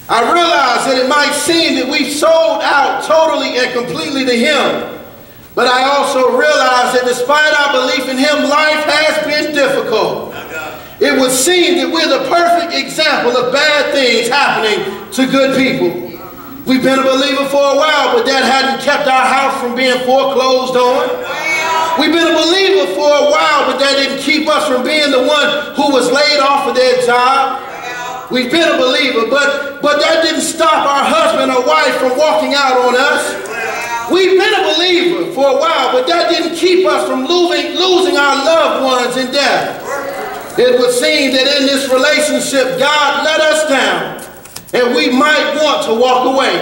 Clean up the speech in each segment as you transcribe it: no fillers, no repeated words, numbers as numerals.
I realize that it might seem that we've sold out totally and completely to Him. But I also realize that despite our belief in Him, life has been difficult. It would seem that we're the perfect example of bad things happening to good people. We've been a believer for a while, but that hadn't kept our house from being foreclosed on. We've been a believer for a while, but that didn't keep us from being the one who was laid off of their job. We've been a believer, but that didn't stop our husband or wife from walking out on us. We've been a believer for a while, but that didn't keep us from losing our loved ones in death. It would seem that in this relationship, God let us down, and we might want to walk away.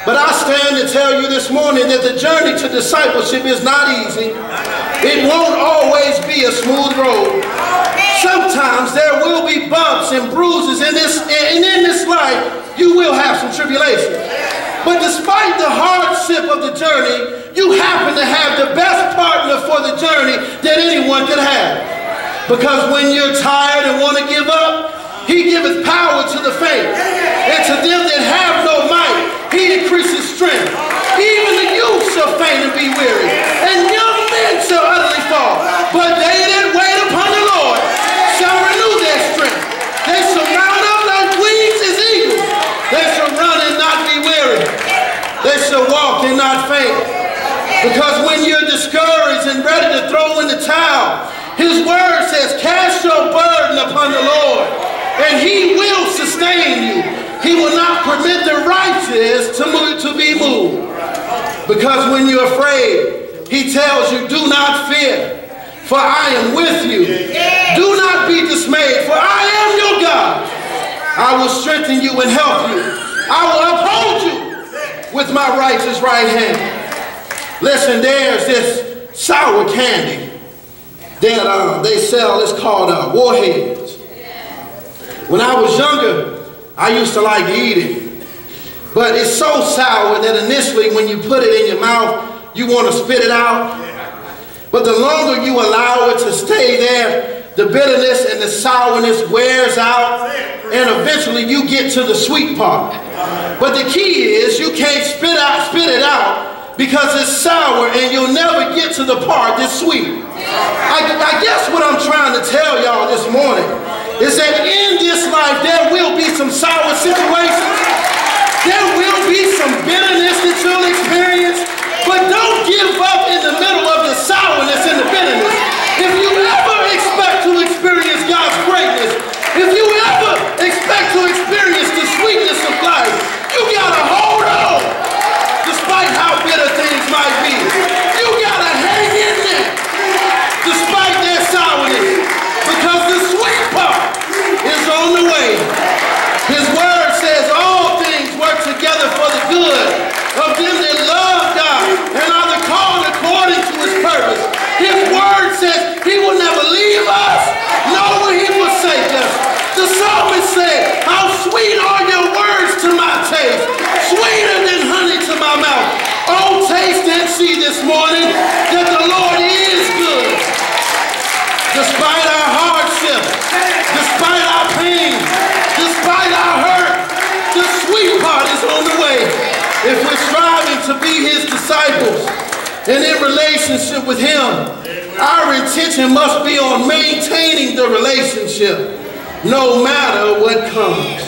But I stand to tell you this morning that the journey to discipleship is not easy. It won't always be a smooth road. Sometimes there will be bumps and bruises in this life. You will have some tribulation. But despite the hardship of the journey, you happen to have the best partner for the journey that anyone could have. Because when you're tired and want to give up, He giveth power to the faint. And to them that have no might, He increases strength. Even the youth shall faint and be weary, and young men shall utterly fall. But they that wait upon the Lord shall renew their strength. They shall mount up like wings as eagles. They shall run and not be weary. They shall walk and not faint. Because when you're discouraged and ready to throw in the towel, His word says, cast your burden upon the Lord, and He will sustain you. He will not permit the righteous to be moved. Because when you're afraid, He tells you, do not fear, for I am with you. Do not be dismayed, for I am your God. I will strengthen you and help you. I will uphold you with my righteous right hand. Listen, there's this sour candy that they sell. It's called Warheads. When I was younger, I used to like to eat it. But it's so sour that initially when you put it in your mouth, you want to spit it out. But the longer you allow it to stay there, the bitterness and the sourness wears out, and eventually you get to the sweet part. But the key is you can't spit it out because it's sour, and you'll never get to the part that's sweet. I guess what I'm trying to tell y'all this morning is that in this life there will be some sour situations. There will be some bitterness that you'll experience, but don't give up in the middle of the sourness and the bitterness. If you ever expect to experience God's greatness, if you ever expect to experience the sweetness of life, you gotta hold on, despite how bitter things might be. You gotta hang in there, despite their sourness, because the sweet part is on the way. His word says all things work together for the good of them that love God and are the called according to His purpose. His word says He will never leave us, nor will He forsake us. The psalmist said, how sweet are your words to my taste, sweeter than honey to my mouth. Oh, taste and see this morning that the Lord is good. Despite our hardship, despite our pain, despite our hurt, the sweet part is on the way. If we're striving to be His disciples and in relationship with Him, our intention must be on maintaining the relationship no matter what comes.